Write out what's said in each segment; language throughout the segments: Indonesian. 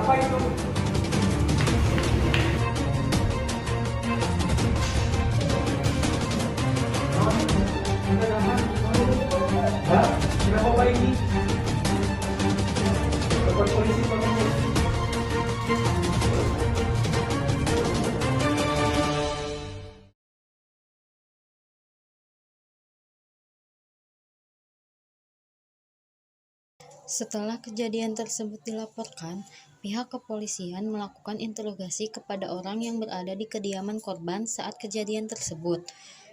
Apa itu? Hah? Kenapa Pak ini? Lapor polisi, Pak. Setelah kejadian tersebut dilaporkan, pihak kepolisian melakukan interogasi kepada orang yang berada di kediaman korban saat kejadian tersebut.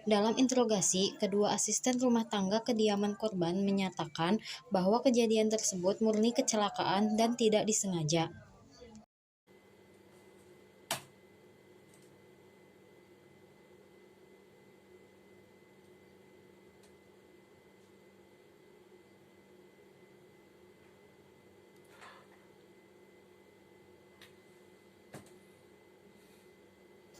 Dalam interogasi, kedua asisten rumah tangga kediaman korban menyatakan bahwa kejadian tersebut murni kecelakaan dan tidak disengaja.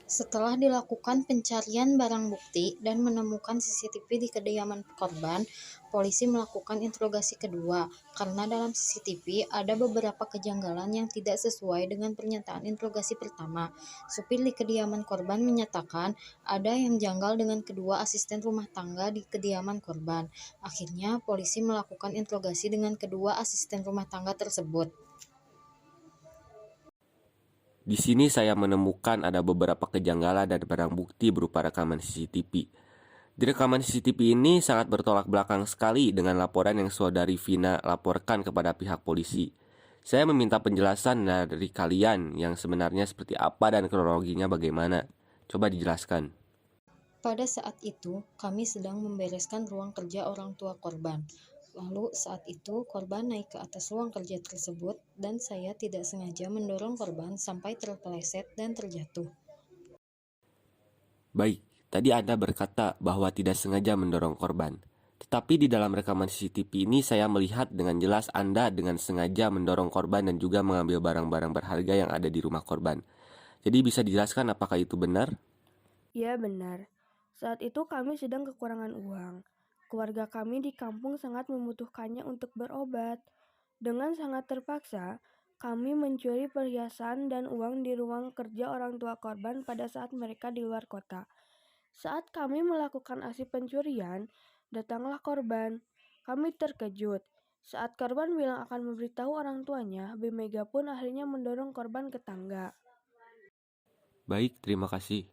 Setelah dilakukan pencarian barang bukti dan menemukan CCTV di kediaman korban, polisi melakukan interogasi kedua karena dalam CCTV ada beberapa kejanggalan yang tidak sesuai dengan pernyataan interogasi pertama. Supir di kediaman korban menyatakan ada yang janggal dengan kedua asisten rumah tangga di kediaman korban. Akhirnya, polisi melakukan interogasi dengan kedua asisten rumah tangga tersebut. Di sini saya menemukan ada beberapa kejanggalan dan barang bukti berupa rekaman CCTV. Di rekaman CCTV ini sangat bertolak belakang sekali dengan laporan yang saudari Vina laporkan kepada pihak polisi. Saya meminta penjelasan dari kalian yang sebenarnya seperti apa dan kronologinya bagaimana. Coba dijelaskan. Pada saat itu, kami sedang membereskan ruang kerja orang tua korban. Lalu saat itu korban naik ke atas ruang kerja tersebut dan saya tidak sengaja mendorong korban sampai terpeleset dan terjatuh. Baik, tadi Anda berkata bahwa tidak sengaja mendorong korban. Tetapi di dalam rekaman CCTV ini saya melihat dengan jelas Anda dengan sengaja mendorong korban dan juga mengambil barang-barang berharga yang ada di rumah korban. Jadi bisa dijelaskan apakah itu benar? Ya benar. Saat itu kami sedang kekurangan uang. Keluarga kami di kampung sangat membutuhkannya untuk berobat. Dengan sangat terpaksa, kami mencuri perhiasan dan uang di ruang kerja orang tua korban pada saat mereka di luar kota. Saat kami melakukan aksi pencurian, datanglah korban. Kami terkejut. Saat korban bilang akan memberitahu orang tuanya, Bimega pun akhirnya mendorong korban ke tangga. Baik, terima kasih.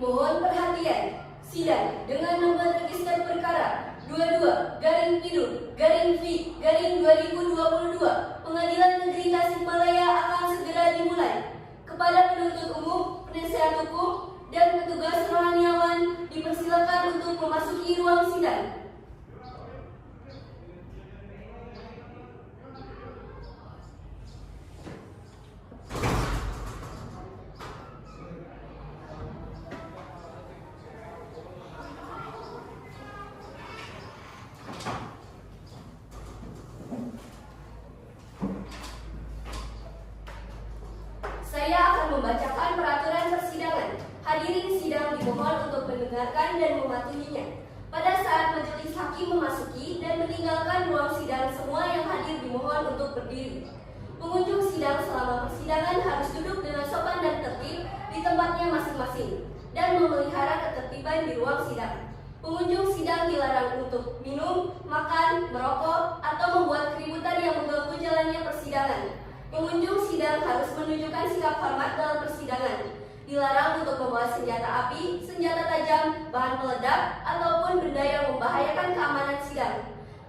Mohon perhatian, sidang dengan nomor register perkara 22-PIDU-V-2022 Pengadilan Negeri Tasikmalaya akan segera dimulai. Kepada penuntut umum, penasihat hukum, dan petugas rohaniawan dipersilakan untuk memasuki ruang sidang. Saya akan membacakan peraturan persidangan. Hadirin sidang dimohon untuk mendengarkan dan mematuhinya. Pada saat majelis hakim memasuki dan meninggalkan ruang sidang, semua yang hadir dimohon untuk berdiri. Pengunjung sidang selama persidangan harus duduk dengan sopan dan tertib di tempatnya masing-masing dan memelihara ketertiban di ruang sidang. Pengunjung sidang dilarang untuk minum, makan, merokok, atau membuat keributan yang mengganggu jalannya persidangan. Pengunjung sidang harus menunjukkan sikap hormat dalam persidangan. Dilarang untuk membawa senjata api, senjata tajam, bahan peledak, ataupun benda yang membahayakan keamanan sidang.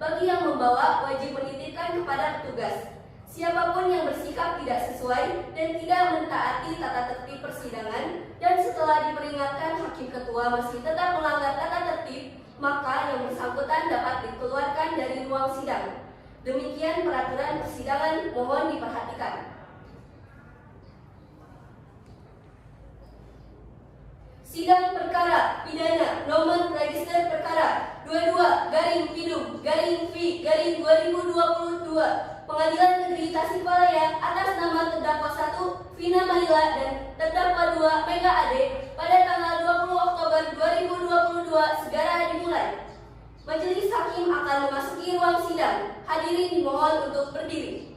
Bagi yang membawa, wajib menitipkan kepada petugas. Siapapun yang bersikap tidak sesuai dan tidak mentaati tata tertib persidangan dan setelah diperingatkan hakim ketua masih tetap melanggar tata tertib, maka yang bersangkutan dapat dikeluarkan dari ruang sidang. Demikian peraturan persidangan, mohon diperhatikan. Sidang perkara pidana nomor register perkara 22-Pidum-V-2022 Pengadilan Negeri Tasikmalaya atas nama terdakwa 1 Vina Malila dan terdakwa 2 Mega Ade pada tanggal 20 Oktober 2022 segera dimulai. Majelis hakim akan memasuki ruang sidang. Hadirin dimohon untuk berdiri.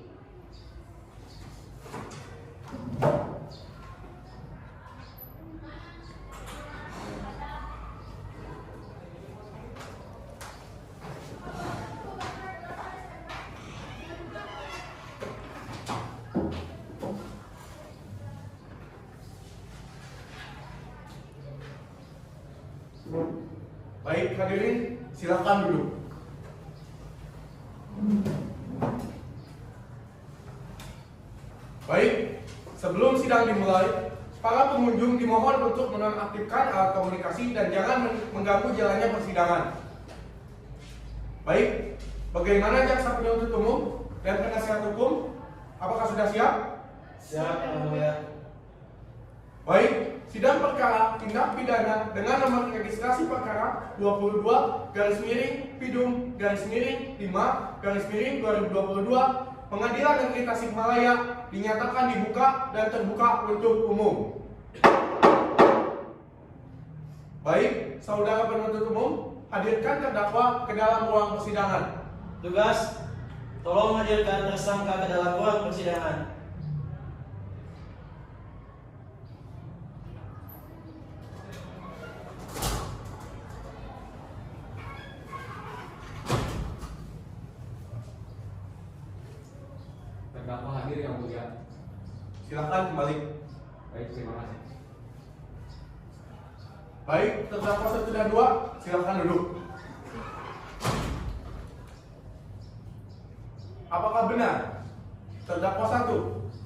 Baik, hadirin, silakan duduk. Baik, sebelum sidang dimulai, para pengunjung dimohon untuk menonaktifkan alat komunikasi dan jangan mengganggu jalannya persidangan. Baik, bagaimana jaksa penuntut umum dan penasihat hukum? Apakah sudah siap? Siap, Yang Mulia. Baik, sidang perkara tindak pidana dengan nomor registrasi perkara 22-Pidum-5-2022 Pengadilan Negeri Tasikmalaya dinyatakan dibuka dan terbuka untuk umum. Baik, saudara penuntut umum, hadirkan terdakwa ke dalam ruang persidangan. Tugas, tolong hadirkan tersangka ke dalam ruang persidangan. Terdakwa hadir yang mulia. Silakan kembali. Baik, terima kasih. Baik, terdakwa 1 dan 2, silakan duduk. Apakah benar terdakwa 1,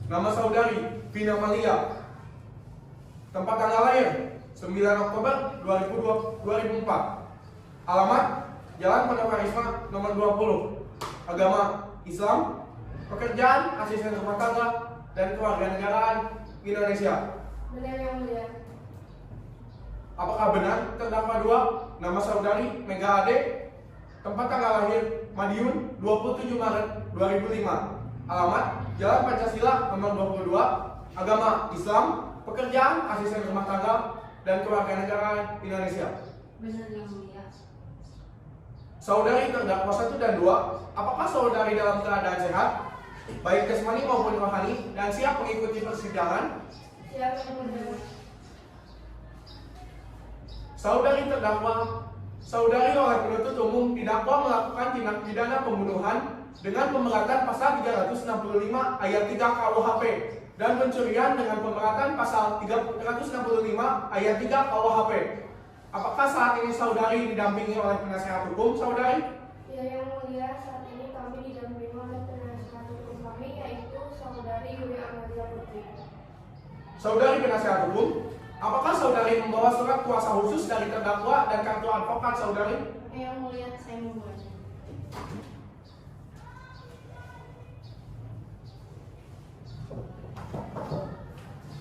nama saudari Vina Malia, tempat tanggal lahir 9 Oktober 2004, alamat Jalan Pondok Karisma nomor 20, agama Islam, pekerjaan asisten rumah tangga dan kewarganegaraan Indonesia. Benar yang mulia. Apakah benar terdakwa 2, nama saudari Mega Ade, tempat tanggal lahir Madiun 27 Maret 2005, alamat Jalan Pancasila nomor 22, agama Islam, pekerjaan asisten rumah tangga dan kewarganegaraan Indonesia. Benar yang mulia. Saudari terdakwa 1 dan 2, apakah saudari dalam keadaan sehat, baik jasmani maupun rohani, dan siap mengikuti persidangan? Siap yang mulia. Saudari terdakwa, saudari oleh penuntut umum didakwa melakukan tindak pidana pembunuhan dengan pemberatan pasal 365 ayat 3 KUHP dan pencurian dengan pemberatan pasal 365 ayat 3 KUHP. Apakah saat ini saudari didampingi oleh penasihat hukum, saudari? Ya yang mulia, saat ini kami didampingi oleh penasihat hukum kami yaitu saudari Yuri Amalia Putri. Saudari penasihat hukum, apakah saudari membawa surat kuasa khusus dari terdakwa dan kartu advokat saudari? Yang mulia, saya membawanya.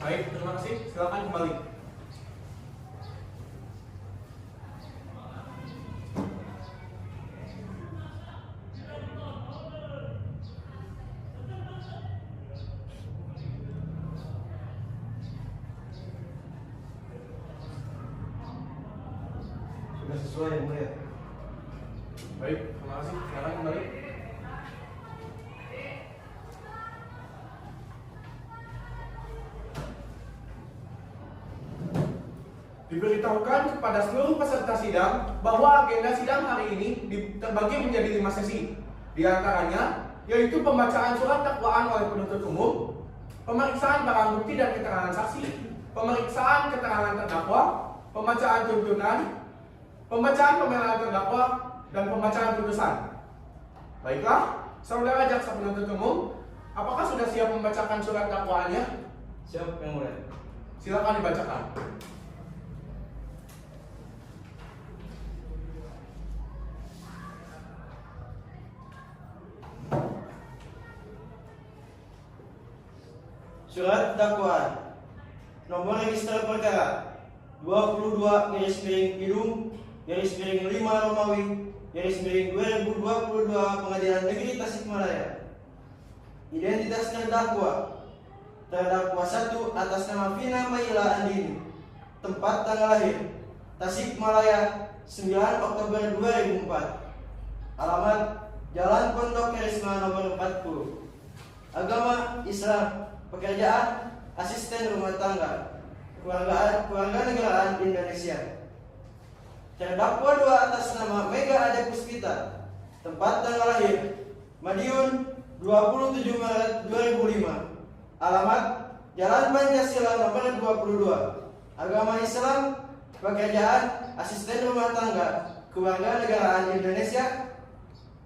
Baik, terima kasih. Silakan kembali. Sudah sesuai, Yang Mulia. Baik, terima kasih. Silakan kembali. Diberitahukan kepada seluruh peserta sidang bahwa agenda sidang hari ini terbagi menjadi 5 sesi. Di antaranya yaitu pembacaan surat dakwaan oleh penuntut umum, pemeriksaan barang bukti dan keterangan saksi, pemeriksaan keterangan terdakwa, pembacaan tuntutan, pembacaan pembelaan terdakwa, dan pembacaan putusan. Baiklah, saudara jaksa penuntut umum, apakah sudah siap membacakan surat dakwaannya? Siap, Yang Mulia. Silakan dibacakan. Surat dakwaan. Nomor register perkara 22-Idung-5 Romawi-2022 Pengadilan Negeri Tasikmalaya. Identitas terdakwa. Terdakwa 1 atas nama Vina Maila Andini. Tempat tanggal lahir Tasikmalaya 9 Oktober 2004. Alamat Jalan Pondok Karisma nomor 40. Agama Islam. Pekerjaan asisten rumah tangga. Keluarga negaraan Indonesia. Terdakwa 2 atas nama Mega Ade Puspita. Tempat tanggal lahir Madiun 27 Maret 2005. Alamat Jalan Pancasila nomor 22. Agama Islam. Pekerjaan asisten rumah tangga. Keluarga negaraan Indonesia.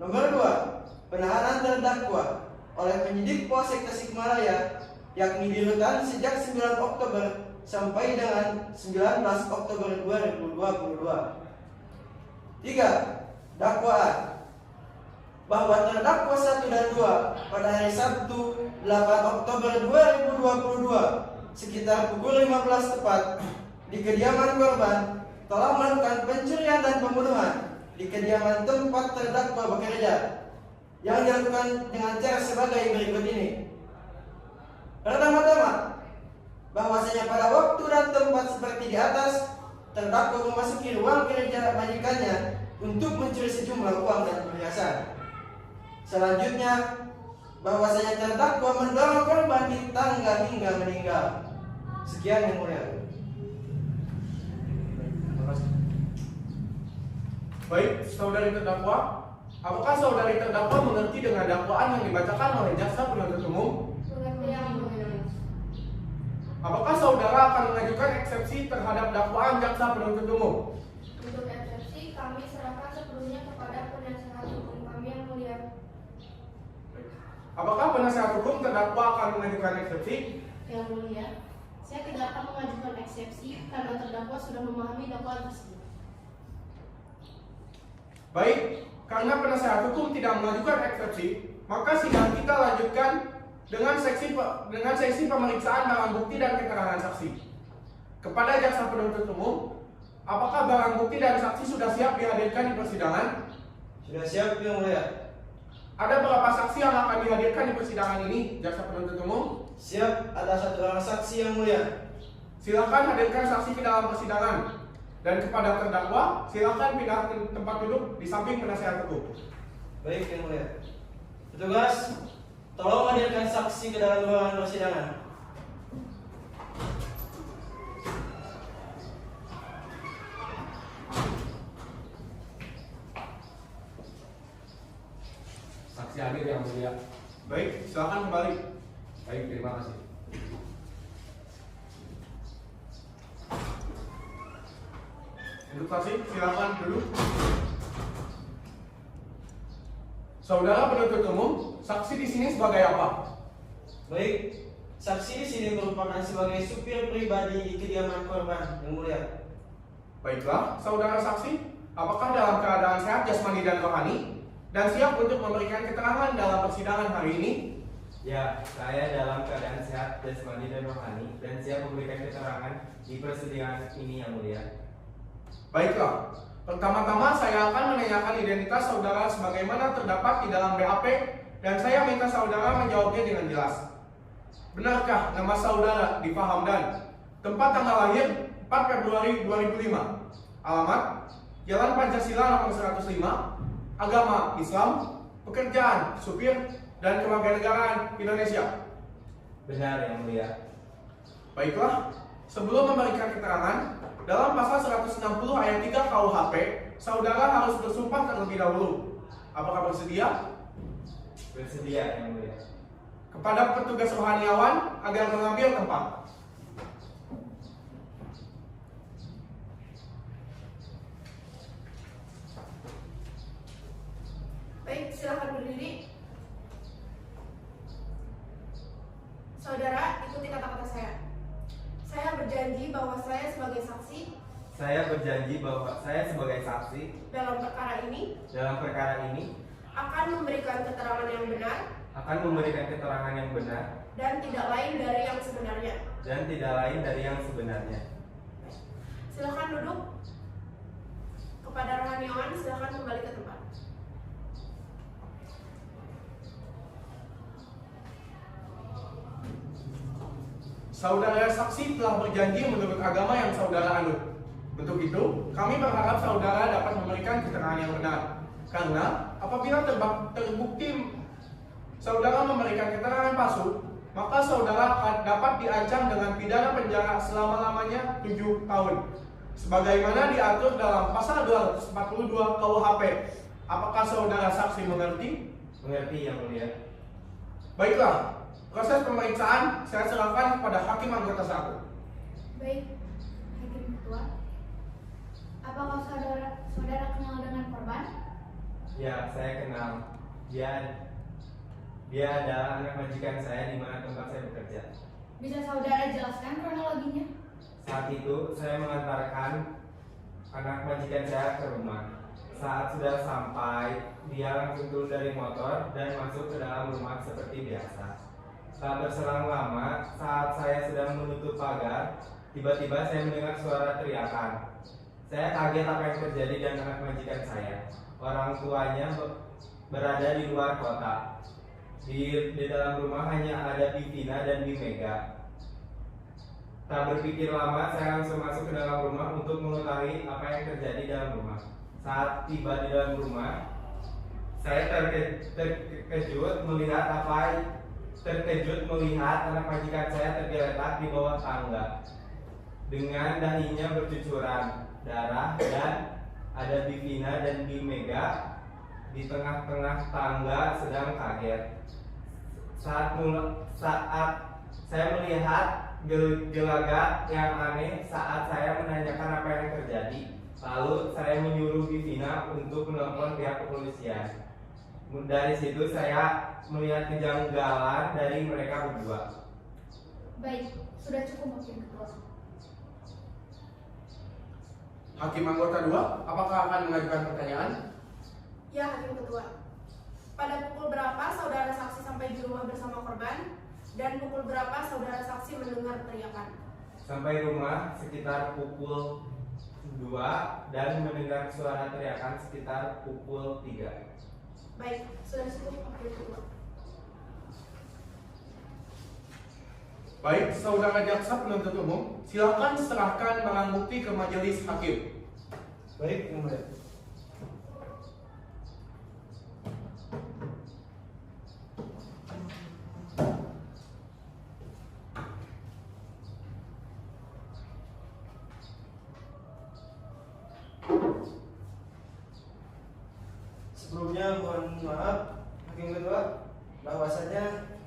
Nomor 2. Penahanan terdakwa oleh penyidik Polsek Tasikmalaya, yakni di rutan sejak 9 Oktober sampai dengan 19 Oktober 2022. 3. Dakwaan. Bahwa terdakwa 1 dan 2 pada hari Sabtu 8 Oktober 2022 sekitar pukul 15 tepat di kediaman korban telah melakukan pencurian dan pembunuhan di kediaman tempat terdakwa bekerja, yang dilakukan dengan cara sebagai berikut ini. Pertama-tama, bahwasanya pada waktu dan tempat seperti di atas, terdakwa memasuki ruang kerja majikannya untuk mencuri sejumlah uang dan perhiasan. Selanjutnya, bahwasanya terdakwa mendorong korban di tangga hingga meninggal. Sekian, Yang Mulia. Baik, saudari terdakwa, apakah saudari terdakwa mengerti dengan dakwaan yang dibacakan oleh jaksa penuntut umum? Mengerti Yang Mulia. Apakah saudara akan mengajukan eksepsi terhadap dakwaan jaksa penuntut umum? Untuk eksepsi kami serahkan sepenuhnya kepada penasihat hukum kami Yang Mulia. Apakah penasihat hukum terdakwa akan mengajukan eksepsi? Yang Mulia, saya tidak akan mengajukan eksepsi karena terdakwa sudah memahami dakwaan tersebut. Baik, karena penasihat hukum tidak mengajukan eksepsi, maka sidang kita lanjutkan dengan seksi pemeriksaan barang bukti dan keterangan saksi. Kepada jaksa penuntut umum, apakah barang bukti dan saksi sudah siap dihadirkan di persidangan? Sudah siap, Yang Mulia. Ada berapa saksi yang akan dihadirkan di persidangan ini, jaksa penuntut umum? Siap, ada 1 orang saksi, Yang Mulia. Silakan hadirkan saksi ke dalam persidangan. Dan kepada terdakwa, silakan pindah tempat duduk di samping penasihat hukum. Baik, Yang Mulia. Petugas, tolong hadirkan saksi ke dalam ruangan persidangan. Saksi hadir Yang Mulia. Baik, silakan kembali. Baik, terima kasih. Untuk saksi, silakan duduk. Saudara penuntut umum, saksi di sini sebagai apa? Baik, saksi di sini merupakan sebagai supir pribadi di kediaman korban, Yang Mulia. Baiklah, saudara saksi, apakah dalam keadaan sehat jasmani dan rohani dan siap untuk memberikan keterangan dalam persidangan hari ini? Ya, saya dalam keadaan sehat jasmani dan rohani dan siap memberikan keterangan di persidangan ini, Yang Mulia. Baiklah, pertama-tama saya akan menanyakan identitas saudara sebagaimana terdapat di dalam BAP dan saya minta saudara menjawabnya dengan jelas. Benarkah nama saudara Diva Hamdan? Tempat tanggal lahir 4 Februari 2005. Alamat Jalan Pancasila nomor 105. Agama Islam. Pekerjaan supir dan kewarganegaraan Indonesia. Benar, Yang Mulia. Baiklah, sebelum memberikan keterangan, dalam pasal 160 ayat 3 KUHP, saudara harus bersumpah terlebih dahulu. Apakah bersedia? Bersedia, Yang Mulia. Kepada petugas rohaniawan agar mengambil tempat. berjanji bahwa saya sebagai saksi Saya berjanji bahwa saya sebagai saksi dalam perkara ini akan memberikan keterangan yang benar dan tidak lain dari yang sebenarnya. Silakan duduk. Kepada rohaniawan, silakan kembali ke tempat. Saudara saksi telah berjanji menurut agama yang saudara anut. Untuk itu, kami berharap saudara dapat memberikan keterangan yang benar. Karena apabila terbukti saudara memberikan keterangan palsu, maka saudara dapat diancam dengan pidana penjara selama-lamanya 7 tahun. Sebagaimana diatur dalam pasal 242 KUHP. Apakah saudara saksi mengerti? Mengerti, Yang Mulia. Baiklah. Proses pemeriksaan saya serahkan kepada Hakim Anggota 1. Baik, Hakim Ketua. Apakah saudara kenal dengan korban? Ya, saya kenal. Dia adalah anak majikan saya di mana tempat saya bekerja. Bisa saudara jelaskan kronologinya? Saat itu saya mengantarkan anak majikan saya ke rumah. Saat sudah sampai, dia langsung turun dari motor dan masuk ke dalam rumah seperti biasa. Tak berselang lama, saat saya sedang menutup pagar, tiba-tiba saya mendengar suara teriakan. Saya kaget apa yang terjadi dan anak majikan saya. Orang tuanya berada di luar kota. Di dalam rumah hanya ada Bivina dan Bimega. Tak berpikir lama, saya langsung masuk ke dalam rumah untuk mengetahui apa yang terjadi dalam rumah. Saat tiba di dalam rumah, saya terkejut melihat anak majikan saya tergeletak di bawah tangga dengan dahinya bercucuran darah dan ada Bivina dan Bimega di tengah-tengah tangga sedang kaget. Saat saya melihat gelagat yang aneh saat saya menanyakan apa yang terjadi, lalu saya menyuruh Bivina untuk menelpon pihak kepolisian. Dari situ saya melihat kejanggalan dari mereka berdua. Baik, sudah cukup Hakim Ketua. Hakim Anggota 2, apakah akan mengajukan pertanyaan? Ya, Hakim Ketua. Pada pukul berapa saudara saksi sampai di rumah bersama korban? Dan pukul berapa saudara saksi mendengar teriakan? Sampai rumah sekitar pukul 2 dan mendengar suara teriakan sekitar pukul 3. Baik, sudah cukup Hakim Ketua. Baik, saudara jaksa penuntut umum, silakan serahkan barang bukti ke majelis hakim. Baik, Yang Mulia. Sebelumnya mohon maaf, Hakim Ketua, bahwasanya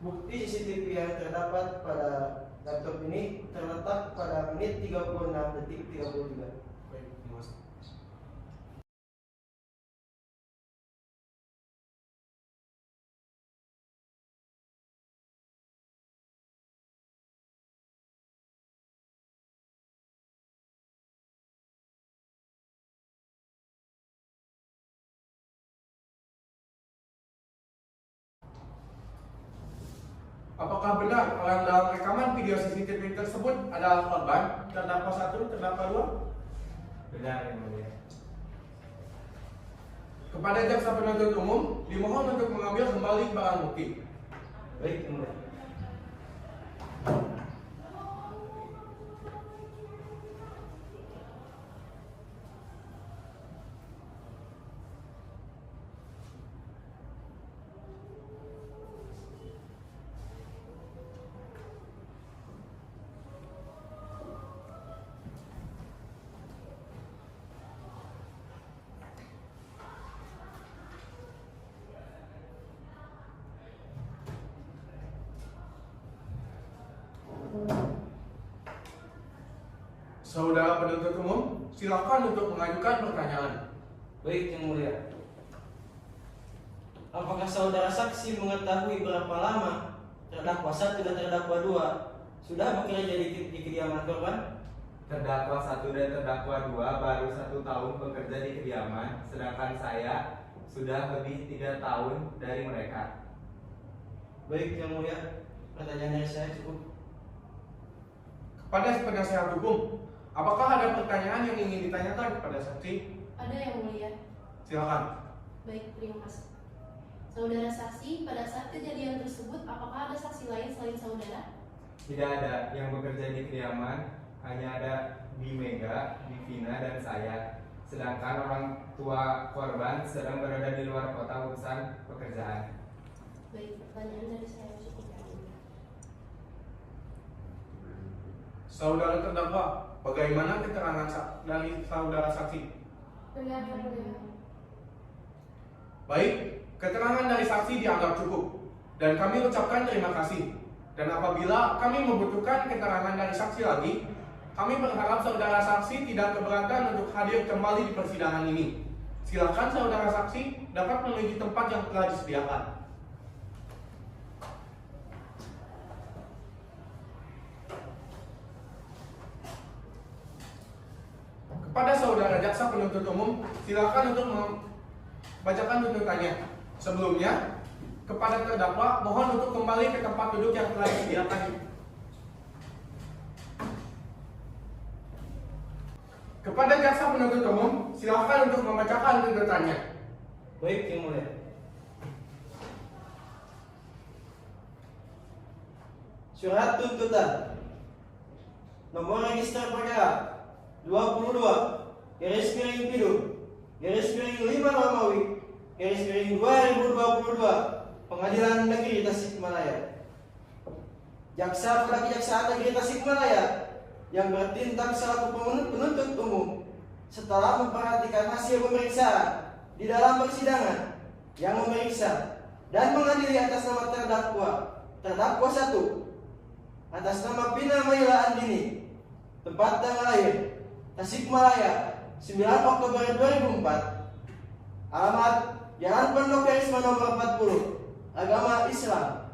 bukti CCTV yang terdapat pada laptop ini terletak pada menit 36 detik 33. Baik, terima kasih. Apakah benar orang dalam rekaman video CCTV tersebut adalah korban, terdakwa 1, terdakwa 2? Benar, Yang Mulia. Kepada jaksa penuntut umum, dimohon untuk mengambil kembali barang bukti. Baik, Yang Mulia. Saudara penuntut umum, silakan untuk mengajukan pertanyaan. Baik, Yang Mulia. Apakah saudara saksi mengetahui berapa lama terdakwa 1 dan terdakwa 2 sudah bekerja di kediaman korban? Terdakwa 1 dan terdakwa 2 baru 1 tahun bekerja di kediaman, sedangkan saya sudah lebih 3 tahun dari mereka. Baik, Yang Mulia, pertanyaan dari saya cukup. Kepada penasihat hukum, apakah ada pertanyaan yang ingin ditanyakan kepada saksi? Ada Yang Mulia. Silakan. Baik, terima kasih. Saudara saksi, pada saat kejadian tersebut, apakah ada saksi lain selain saudara? Tidak ada, yang bekerja di kediaman hanya ada Mega, Vina, dan saya. Sedangkan orang tua korban sedang berada di luar kota urusan pekerjaan. Baik, pertanyaan dari saya cukup Yang Mulia. Saudara terdakwa, bagaimana keterangan dari saudara saksi? Benar, Yang Mulia. Baik, keterangan dari saksi dianggap cukup dan kami ucapkan terima kasih. Dan apabila kami membutuhkan keterangan dari saksi lagi, kami berharap saudara saksi tidak keberatan untuk hadir kembali di persidangan ini. Silakan saudara saksi dapat menuju tempat yang telah disediakan. Kepada saudara jaksa penuntut umum, silakan untuk membacakan tuntutannya. Sebelumnya, kepada terdakwa mohon untuk kembali ke tempat duduk yang telah disediakan. Kepada jaksa penuntut umum, silakan untuk membacakan tuntutannya. Baik, Yang Mulia. Surat tuntutan nomor register perkara 22/5 Romawi /2022 Pengadilan Negeri Tasikmalaya. Jaksa pada Kejaksaan Negeri Tasikmalaya yang bertindak selaku penuntut umum setelah memperhatikan hasil pemeriksaan di dalam persidangan yang memeriksa dan mengadili atas nama terdakwa 1 atas nama Pina Maila Andini, tempat tanggal lahir Tasikmalaya 9 Oktober 2004, alamat Jalan Pondok Karisma nomor 40, agama Islam,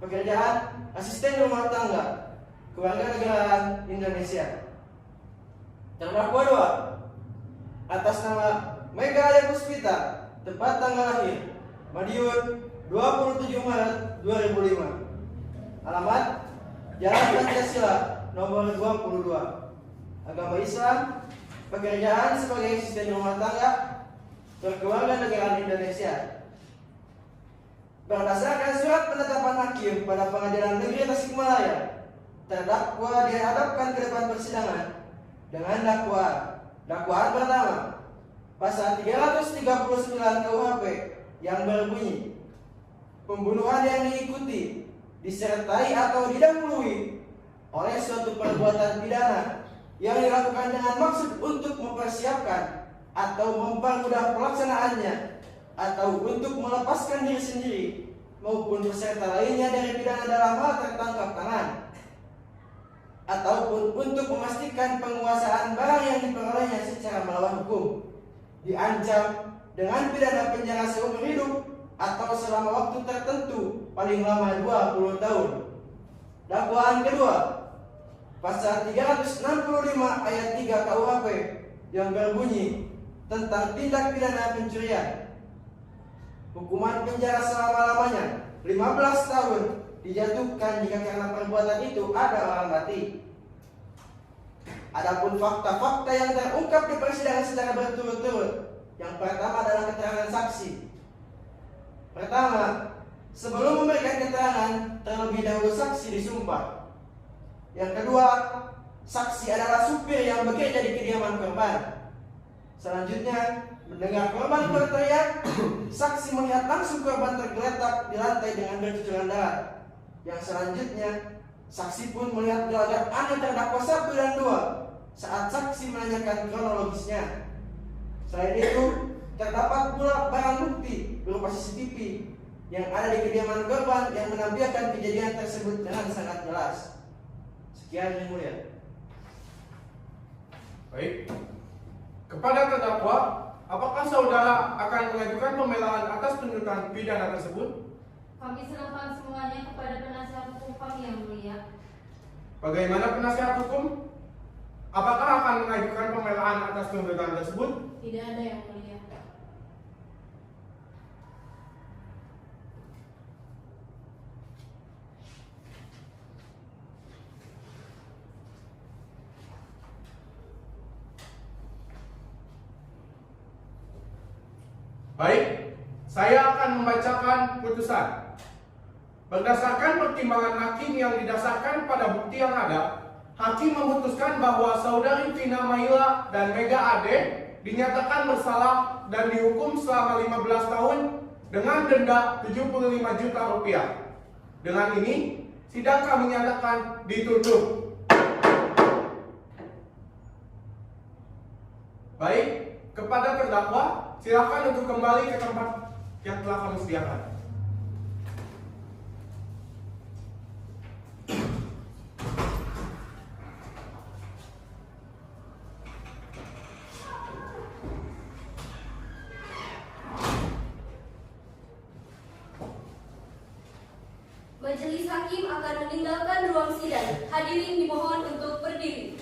pekerjaan asisten rumah tangga, kewarganegaraan Indonesia. Terdakwa 2 atas nama Mega Aya Puspita, tempat tanggal lahir Madiun 27 Maret 2005, alamat Jalan Pancasila nomor 22, agama Islam, pekerjaan sebagai asisten rumah tangga, kewarganegaraan Indonesia. Berdasarkan surat penetapan hakim pada Pengadilan Negeri Tasikmalaya, terdakwa dihadapkan ke depan persidangan dengan dakwaan pertama pasal 339 KUHP yang berbunyi pembunuhan yang diikuti, disertai atau didahului oleh suatu perbuatan pidana yang dilakukan dengan maksud untuk mempersiapkan atau mempermudah pelaksanaannya atau untuk melepaskan diri sendiri maupun peserta lainnya dari pidana dalam hal tertangkap tangan, ataupun untuk memastikan penguasaan barang yang diperolehnya secara melawan hukum, diancam dengan pidana penjara seumur hidup atau selama waktu tertentu paling lama 20 tahun. Dakwaan kedua pasal 365 ayat 3 KUHP yang berbunyi tentang tindak pidana pencurian. Hukuman penjara selama-lamanya 15 tahun dijatuhkan jika karena perbuatan itu ada orang mati. Adapun fakta-fakta yang terungkap di persidangan secara berturut-turut, yang pertama adalah keterangan saksi. Pertama, sebelum memberikan keterangan, terlebih dahulu saksi disumpah. Yang kedua, saksi adalah supir yang bekerja di kediaman korban. Selanjutnya, mendengar korban berteriak, saksi melihat langsung korban tergeletak di lantai dengan bercucuran darah. Yang selanjutnya, saksi pun melihat gelagat aneh terdakwa 1 dan 2 saat saksi menanyakan kronologisnya. Selain itu, terdapat pula barang bukti berupa CCTV yang ada di kediaman korban yang menampilkan kejadian tersebut dengan sangat jelas. Sekian, Yang Mulia. Baik. Kepada terdakwa, apakah saudara akan mengajukan pembelaan atas tuntutan pidana tersebut? Kami serahkan semuanya kepada penasihat hukum kami, Yang Mulia. Bagaimana penasihat hukum? Apakah akan mengajukan pembelaan atas tuntutan tersebut? Tidak ada yang mulia. Baik, saya akan membacakan putusan. Berdasarkan pertimbangan hakim yang didasarkan pada bukti yang ada, hakim memutuskan bahwa saudari Vina Maila dan Mega Ade dinyatakan bersalah dan dihukum selama 15 tahun dengan denda 75 juta rupiah. Dengan ini, sidang kami nyatakan ditutup. Baik, kepada terdakwa, silakan untuk kembali ke tempat yang telah kami sediakan. Majelis hakim akan meninggalkan ruang sidang. Hadirin dimohon untuk berdiri.